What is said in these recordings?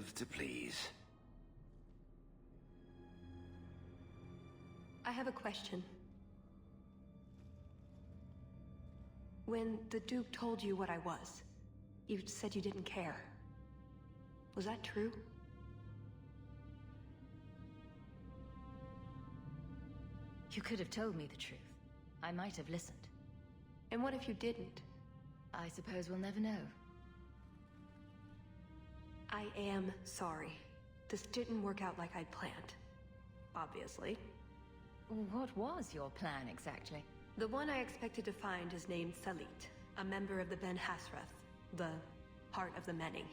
serve to please. I have a question. When the Duke told you what I was, you said you didn't care. Was that true? You could have told me the truth. I might have listened. And what if you didn't? I suppose we'll never know. I am sorry. This didn't work out like I'd planned. Obviously. What was your plan exactly? The one I expected to find is named Thalit, a member of the Ben Hasrath, the Heart of the Many.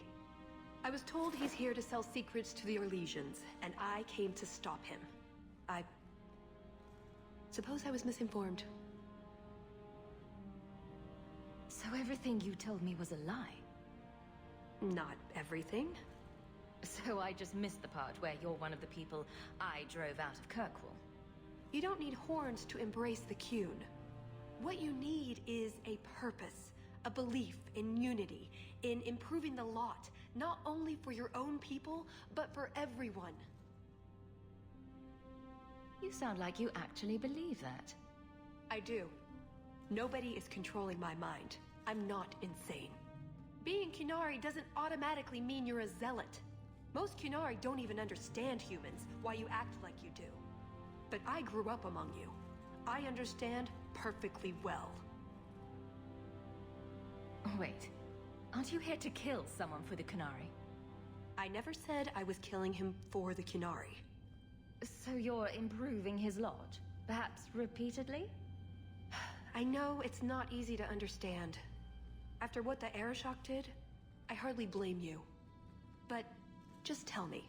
I was told he's here to sell secrets to the Orlesians, and I came to stop him. I suppose I was misinformed. So everything you told me was a lie? Not everything. So I just missed the part where you're one of the people I drove out of Kirkwall. You don't need horns to embrace the Qun. What you need is a purpose, a belief in unity, in improving the lot, not only for your own people, but for everyone. You sound like you actually believe that. I do. Nobody is controlling my mind. I'm not insane. Being Qunari doesn't automatically mean you're a zealot. Most Qunari don't even understand humans, why you act like you do. But I grew up among you. I understand perfectly well. Wait, aren't you here to kill someone for the Qunari? I never said I was killing him for the Qunari. So you're improving his lodge? Perhaps repeatedly? I know it's not easy to understand. After what the Arishok did, I hardly blame you. But just tell me,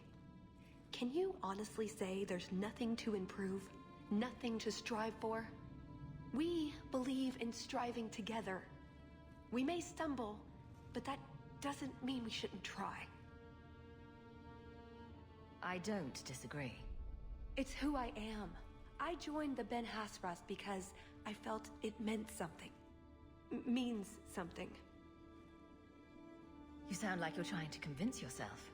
can you honestly say there's nothing to improve? Nothing to strive for? We believe in striving together. We may stumble, but that doesn't mean we shouldn't try. I don't disagree. It's who I am. I joined the Ben Hasras because I felt it meant something. Means something. You sound like you're trying to convince yourself.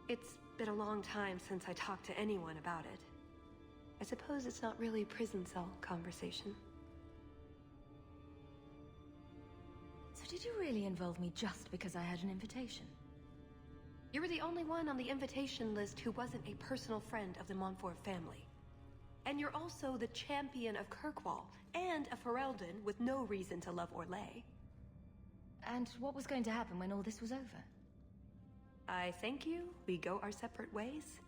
It's been a long time since I talked to anyone about it. I suppose it's not really prison cell conversation. So did you really involve me just because I had an invitation? You were the only one on the invitation list who wasn't a personal friend of the Montfort family. And you're also the champion of Kirkwall, and a Ferelden with no reason to love Orlais. And what was going to happen when all this was over? I thank you. We go our separate ways.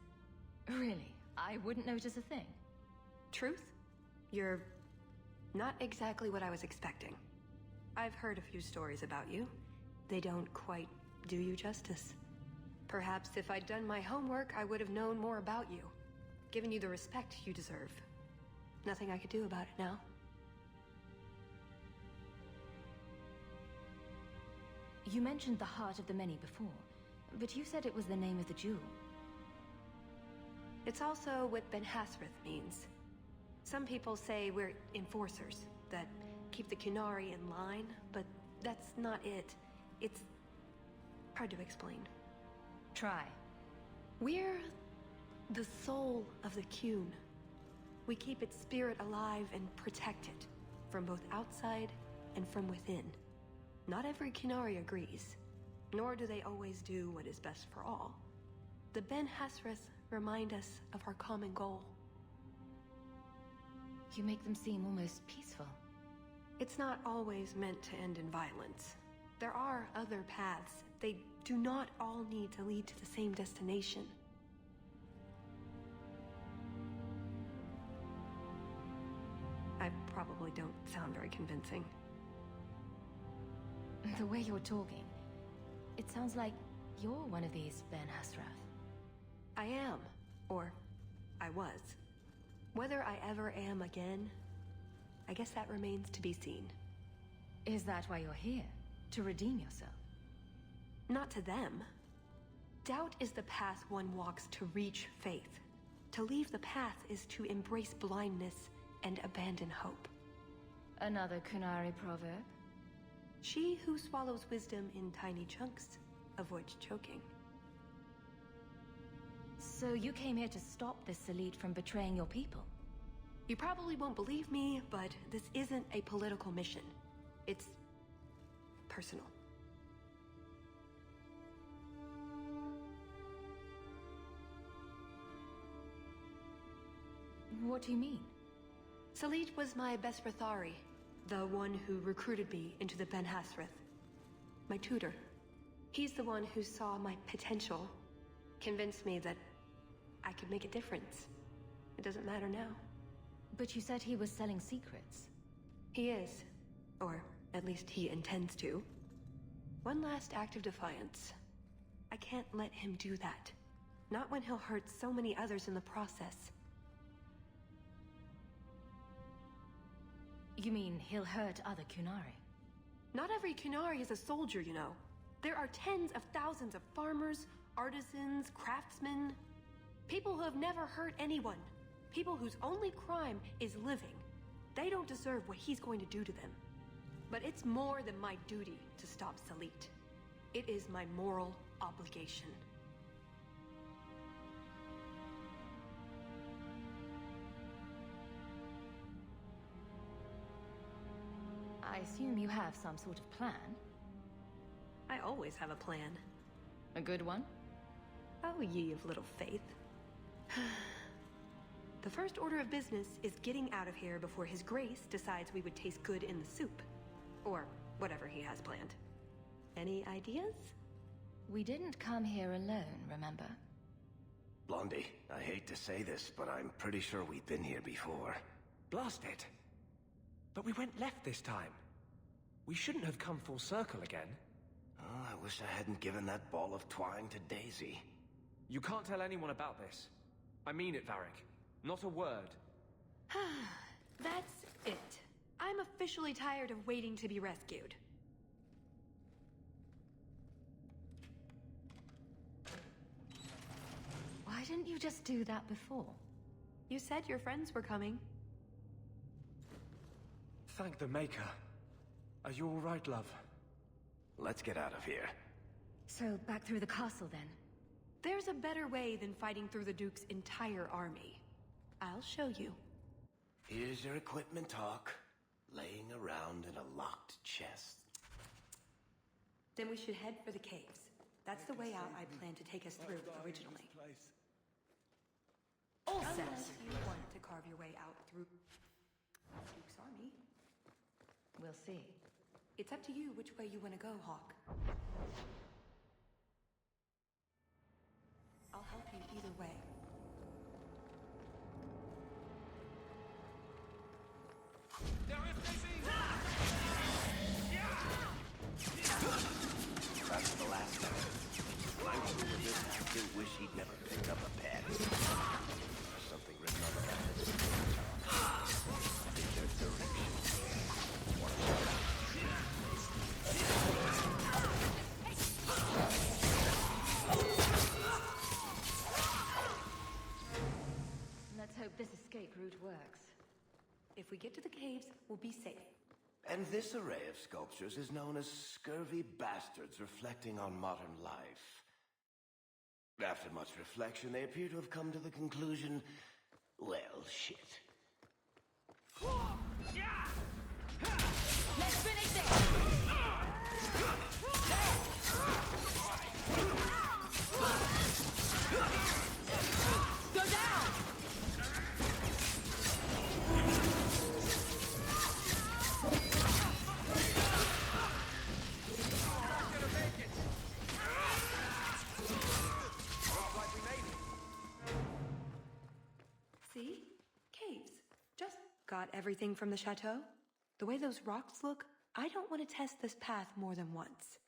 Really? I wouldn't notice a thing. Truth? You're not exactly what I was expecting. I've heard a few stories about you. They don't quite do you justice. Perhaps if I'd done my homework, I would have known more about you. Given you the respect you deserve. Nothing I could do about it now. You mentioned the Heart of the Many before, but you said it was the name of the jewel. It's also what Ben Hasrath means. Some people say we're enforcers, that keep the Qunari in line, but that's not it. It's hard to explain. Try. We're the soul of the Qun. We keep its spirit alive and protect it, from both outside and from within. Not every Qunari agrees, nor do they always do what is best for all. The Ben Hasrath remind us of our common goal. You make them seem almost peaceful. It's not always meant to end in violence. There are other paths. They do not all need to lead to the same destination. I probably don't sound very convincing. The way you're talking, it sounds like you're one of these Ben Hasrath. I am, or I was. Whether I ever am again, I guess that remains to be seen. Is that why you're here? To redeem yourself? Not to them. Doubt is the path one walks to reach faith. To leave the path is to embrace blindness and abandon hope. Another Qunari proverb? She who swallows wisdom in tiny chunks avoids choking. So you came here to stop this elite from betraying your people? You probably won't believe me, but this isn't a political mission. It's personal. What do you mean? Salit was my Besrathari, the one who recruited me into the Ben Hasrith. My tutor. He's the one who saw my potential, convinced me that I could make a difference. It doesn't matter now. But you said he was selling secrets. He is. Or at least he intends to. One last act of defiance. I can't let him do that. Not when he'll hurt so many others in the process. You mean he'll hurt other Kunari? Not every Kunari is a soldier, you know. There are tens of thousands of farmers, artisans, craftsmen. People who have never hurt anyone. People whose only crime is living. They don't deserve what he's going to do to them. But it's more than my duty to stop Salit. It is my moral obligation. I assume you have some sort of plan? I always have a plan. A good one? Oh, ye of little faith. The first order of business is getting out of here before His Grace decides we would taste good in the soup. Or whatever he has planned. Any ideas? We didn't come here alone, remember? Blondie, I hate to say this, but I'm pretty sure we've been here before. Blast it. But we went left this time. We shouldn't have come full circle again. Oh, I wish I hadn't given that ball of twine to Daisy. You can't tell anyone about this. I mean it, Varric. Not a word. That's it. I'm officially tired of waiting to be rescued. Why didn't you just do that before? You said your friends were coming. Thank the Maker. Are you all right, love? Let's get out of here. So, back through the castle then? There's a better way than fighting through the Duke's entire army. I'll show you. Here's your equipment talk. Laying around in a locked chest. Then we should head for the caves. That's the way out I planned to take us through originally. All set. Unless you want to carve your way out through Duke's army. We'll see. It's up to you which way you want to go, Hawk. I'll help you either way. That's the last time. I'm sure this actor wish he'd never picked up a pen. There's something written on the back of this page. I think there's directions. Watch out. Let's hope this escape route works. If we get to the caves, we'll be safe. And this array of sculptures is known as scurvy bastards reflecting on modern life. After much reflection, they appear to have come to the conclusion, well, shit. Let's finish this! Go down! See? Caves. Just got everything from the chateau. The way those rocks look, I don't want to test this path more than once.